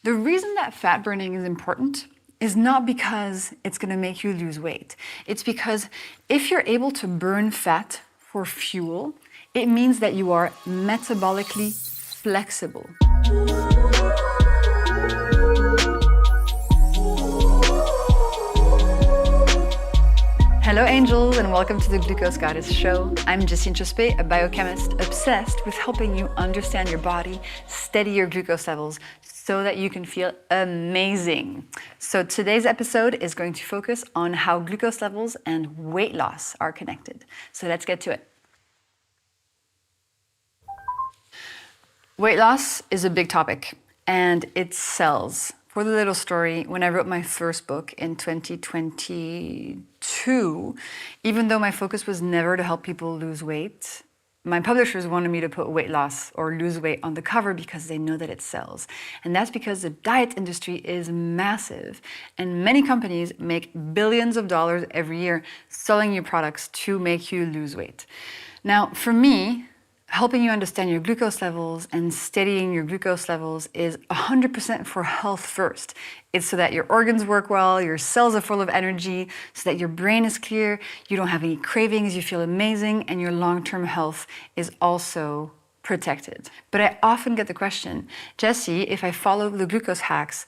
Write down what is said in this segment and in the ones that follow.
The reason that fat burning is important is not because it's going to make you lose weight. It's because if you're able to burn fat for fuel, it means that you are metabolically flexible. Hello angels, and welcome to the Glucose Goddess Show. I'm Justine Chospé, a biochemist obsessed with helping you understand your body, steady your glucose levels so that you can feel amazing. So today's episode is going to focus on how glucose levels and weight loss are connected. So let's get to it. Weight loss is a big topic and it sells. For the little story, when I wrote my first book in 2022, even though my focus was never to help people lose weight, my publishers wanted me to put weight loss or lose weight on the cover because they know that it sells. And that's because the diet industry is massive and many companies make billions of dollars every year selling you products to make you lose weight. Now, for me, helping you understand your glucose levels and steadying your glucose levels is 100% for health first. It's so that your organs work well, your cells are full of energy, so that your brain is clear, you don't have any cravings, you feel amazing, and your long-term health is also protected. But I often get the question, Jessie, if I follow the glucose hacks,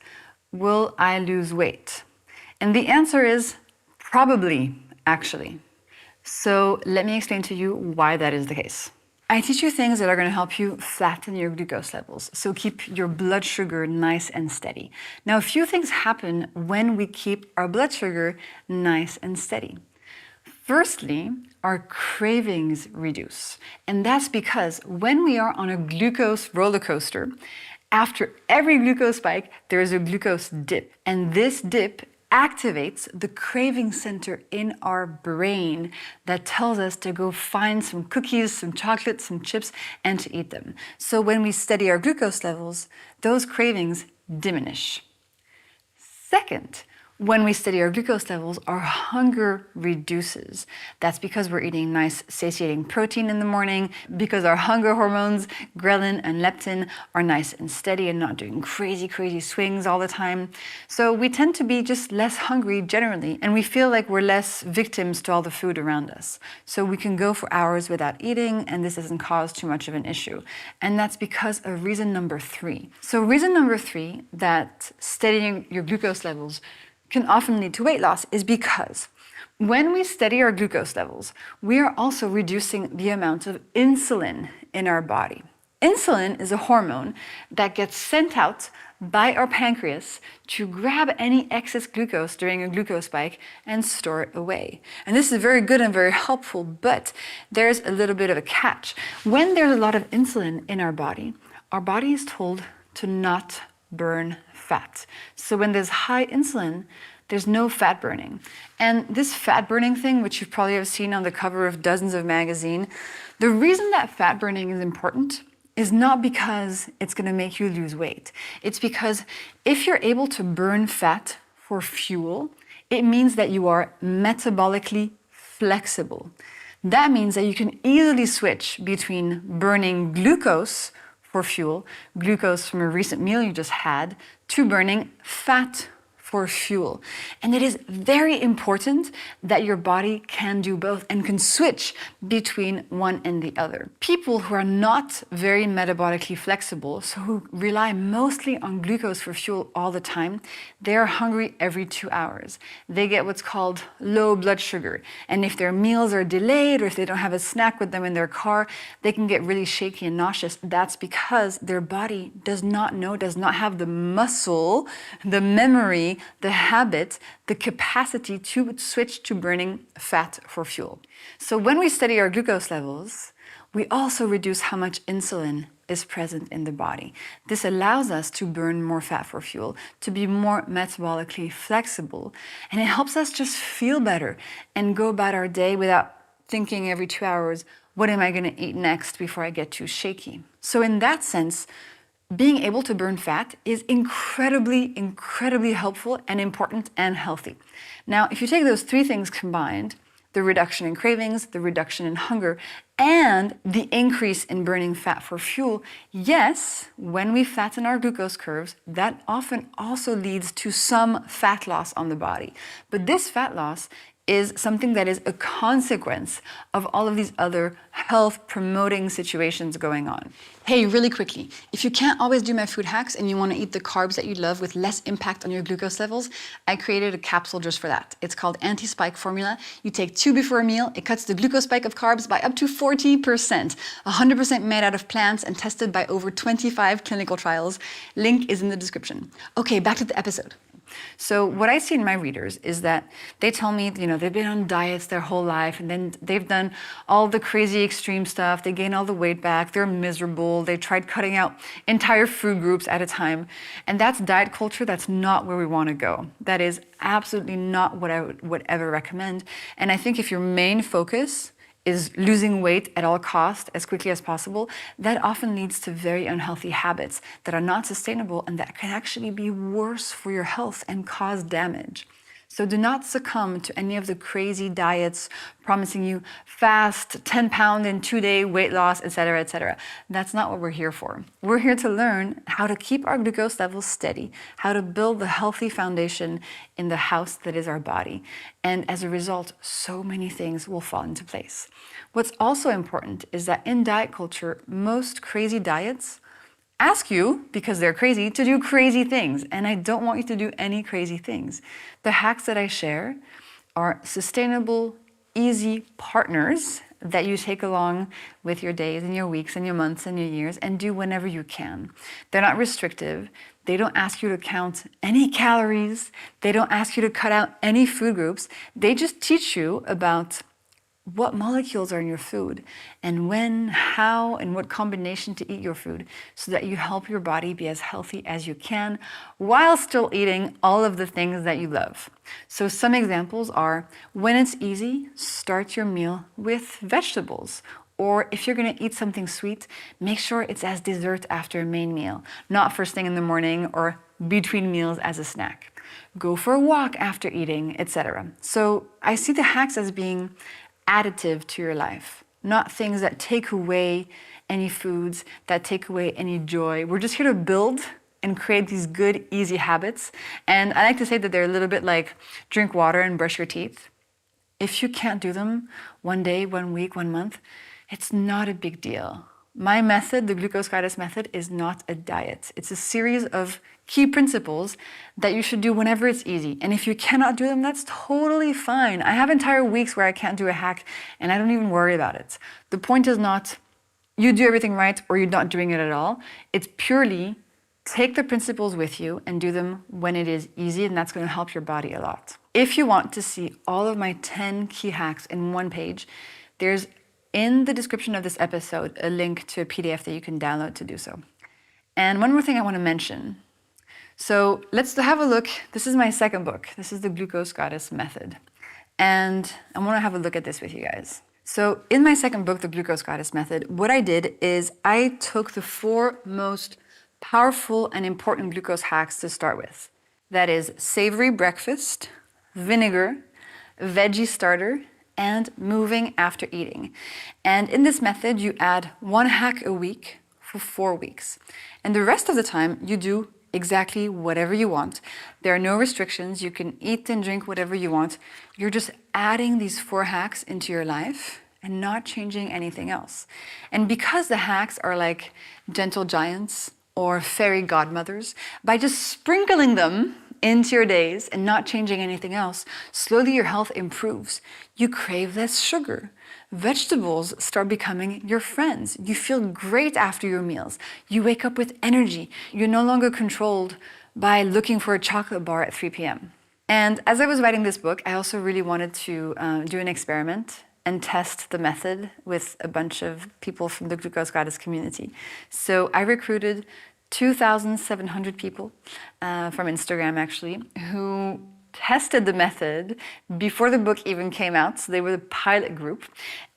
will I lose weight? And the answer is probably, actually. So let me explain to you why that is the case. I teach you things that are going to help you flatten your glucose levels, so keep your blood sugar nice and steady. Now, a few things happen when we keep our blood sugar nice and steady. Firstly, our cravings reduce. And that's because when we are on a glucose roller coaster, after every glucose spike, there is a glucose dip. And this dip activates the craving center in our brain that tells us to go find some cookies, some chocolate, some chips, and to eat them. So when we steady our glucose levels, those cravings diminish. Second, when we steady our glucose levels, our hunger reduces. That's because we're eating nice satiating protein in the morning, because our hunger hormones, ghrelin and leptin, are nice and steady and not doing crazy swings all the time. So we tend to be just less hungry generally, and we feel like we're less victims to all the food around us. So we can go for hours without eating, and this doesn't cause too much of an issue. And that's because of reason number 3. So reason number 3 that steadying your glucose levels can often lead to weight loss is because when we steady our glucose levels, we are also reducing the amount of insulin in our body. Insulin is a hormone that gets sent out by our pancreas to grab any excess glucose during a glucose spike and store it away. And this is very good and very helpful, but there's a little bit of a catch. When there's a lot of insulin in our body is told to not burn fat. So when there's high insulin, there's no fat burning. And this fat burning thing, which you probably have seen on the cover of dozens of magazines, the reason that fat burning is important is not because it's going to make you lose weight. It's because if you're able to burn fat for fuel, it means that you are metabolically flexible. That means that you can easily switch between burning glucose for fuel, glucose from a recent meal you just had, to burning fat for fuel. And it is very important that your body can do both and can switch between one and the other. People who are not very metabolically flexible, so who rely mostly on glucose for fuel all the time, they are hungry every 2 hours. They get what's called low blood sugar. And if their meals are delayed or if they don't have a snack with them in their car, they can get really shaky and nauseous. That's because their body does not have the muscle, the memory, the habit, the capacity to switch to burning fat for fuel. So when we steady our glucose levels, we also reduce how much insulin is present in the body. This allows us to burn more fat for fuel, to be more metabolically flexible, and it helps us just feel better and go about our day without thinking every 2 hours, what am I going to eat next before I get too shaky? So in that sense, being able to burn fat is incredibly helpful and important and healthy. Now, if you take those 3 things combined, the reduction in cravings, the reduction in hunger, and the increase in burning fat for fuel. Yes, when we flatten our glucose curves, that often also leads to some fat loss on the body. But this fat loss is something that is a consequence of all of these other health-promoting situations going on. Hey, really quickly, if you can't always do my food hacks and you want to eat the carbs that you love with less impact on your glucose levels, I created a capsule just for that. It's called Anti-Spike Formula. You take 2 before a meal. It cuts the glucose spike of carbs by up to 40%. 100% made out of plants and tested by over 25 clinical trials. Link is in the description. Okay, back to the episode. So what I see in my readers is that they tell me, they've been on diets their whole life, and then they've done all the crazy extreme stuff. They gain all the weight back. They're miserable. They tried cutting out entire food groups at a time. And that's diet culture. That's not where we want to go. That is absolutely not what I would ever recommend. And I think if your main focus is losing weight at all costs as quickly as possible, that often leads to very unhealthy habits that are not sustainable and that can actually be worse for your health and cause damage. So do not succumb to any of the crazy diets promising you fast, 10-pound in 2-day weight loss, etc., etc. That's not what we're here for. We're here to learn how to keep our glucose levels steady, how to build the healthy foundation in the house that is our body. And as a result, so many things will fall into place. What's also important is that in diet culture, most crazy diets ask you, because they're crazy, to do crazy things. And I don't want you to do any crazy things. The hacks that I share are sustainable, easy partners that you take along with your days and your weeks and your months and your years and do whenever you can. They're not restrictive. They don't ask you to count any calories. They don't ask you to cut out any food groups. They just teach you about what molecules are in your food and when, how, and what combination to eat your food so that you help your body be as healthy as you can while still eating all of the things that you love. So some examples are, when it's easy, start your meal with vegetables. Or if you're going to eat something sweet, make sure it's as dessert after a main meal, not first thing in the morning or between meals as a snack. Go for a walk after eating, etc. So I see the hacks as being additive to your life, not things that take away any foods, that take away any joy. We're just here to build and create these good, easy habits. And I like to say that they're a little bit like drink water and brush your teeth. If you can't do them one day, 1 week, 1 month, it's not a big deal. My method, the Glucose Goddess method, is not a diet. It's a series of key principles that you should do whenever it's easy. And if you cannot do them, that's totally fine. I have entire weeks where I can't do a hack and I don't even worry about it. The point is not you do everything right or you're not doing it at all. It's purely take the principles with you and do them when it is easy, and that's going to help your body a lot. If you want to see all of my 10 key hacks in one page, there's in the description of this episode a link to a PDF that you can download to do so. And one more thing I want to mention. So let's have a look. This is my second book. This is the Glucose Goddess method. And I want to have a look at this with you guys. So in my second book, the Glucose Goddess method, what I did is I took the 4 most powerful and important glucose hacks to start with. That is savory breakfast, vinegar, veggie starter, and moving after eating. And in this method, you add 1 hack a week for 4 weeks. And the rest of the time, you do exactly whatever you want. There are no restrictions. You can eat and drink whatever you want. You're just adding these 4 hacks into your life and not changing anything else. And because the hacks are like gentle giants or fairy godmothers, by just sprinkling them into your days and not changing anything else, slowly your health improves. You crave less sugar. Vegetables start becoming your friends. You feel great after your meals. You wake up with energy. You're no longer controlled by looking for a chocolate bar at 3 p.m. And as I was writing this book, I also really wanted to do an experiment and test the method with a bunch of people from the Glucose Goddess community. So I recruited 2,700 people from Instagram, actually, who tested the method before the book even came out. So they were the pilot group.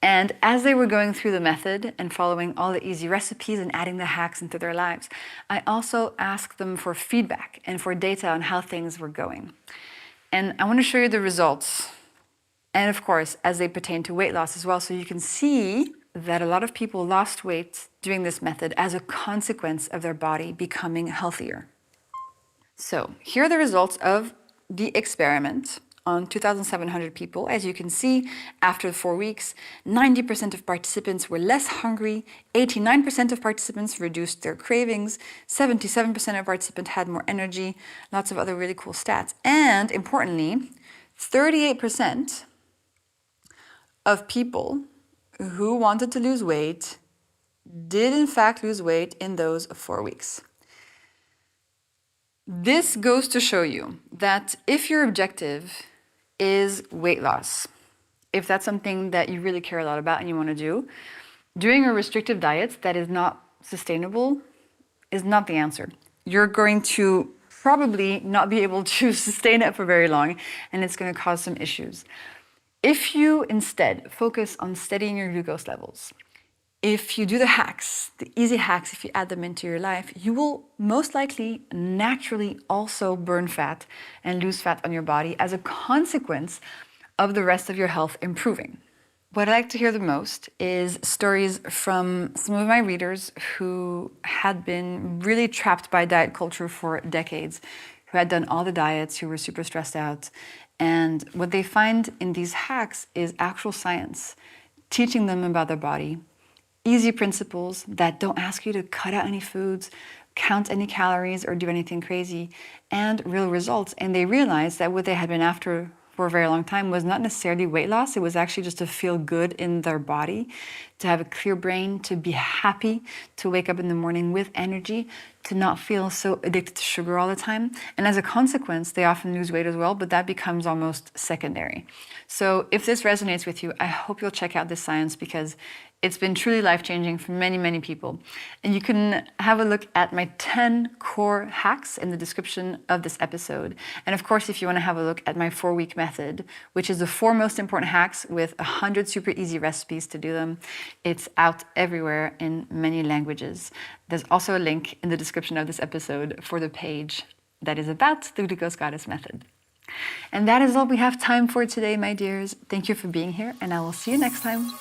And as they were going through the method and following all the easy recipes and adding the hacks into their lives, I also asked them for feedback and for data on how things were going. And I want to show you the results. And of course, as they pertain to weight loss as well. So you can see that a lot of people lost weight doing this method as a consequence of their body becoming healthier. So here are the results of the experiment on 2,700 people. As you can see, after 4 weeks, 90% of participants were less hungry, 89% of participants reduced their cravings, 77% of participants had more energy, lots of other really cool stats. And importantly, 38% of people who wanted to lose weight did in fact lose weight in those 4 weeks. This goes to show you that if your objective is weight loss, if that's something that you really care a lot about and you want to do, doing a restrictive diet that is not sustainable is not the answer. You're going to probably not be able to sustain it for very long, and it's going to cause some issues. If you instead focus on steadying your glucose levels, if you do the hacks, the easy hacks, if you add them into your life, you will most likely naturally also burn fat and lose fat on your body as a consequence of the rest of your health improving. What I like to hear the most is stories from some of my readers who had been really trapped by diet culture for decades, who had done all the diets, who were super stressed out. And what they find in these hacks is actual science, teaching them about their body, easy principles that don't ask you to cut out any foods, count any calories, or do anything crazy, and real results. And they realized that what they had been after for a very long time was not necessarily weight loss. It was actually just to feel good in their body, to have a clear brain, to be happy, to wake up in the morning with energy, to not feel so addicted to sugar all the time. And as a consequence, they often lose weight as well, but that becomes almost secondary. So if this resonates with you, I hope you'll check out this science, because it's been truly life-changing for many, many people. And you can have a look at my 10 core hacks in the description of this episode. And of course, if you want to have a look at my 4-week method, which is the 4 most important hacks with 100 super easy recipes to do them, it's out everywhere in many languages. There's also a link in the description of this episode for the page that is about the Glucose Goddess method. And that is all we have time for today, my dears. Thank you for being here, and I will see you next time.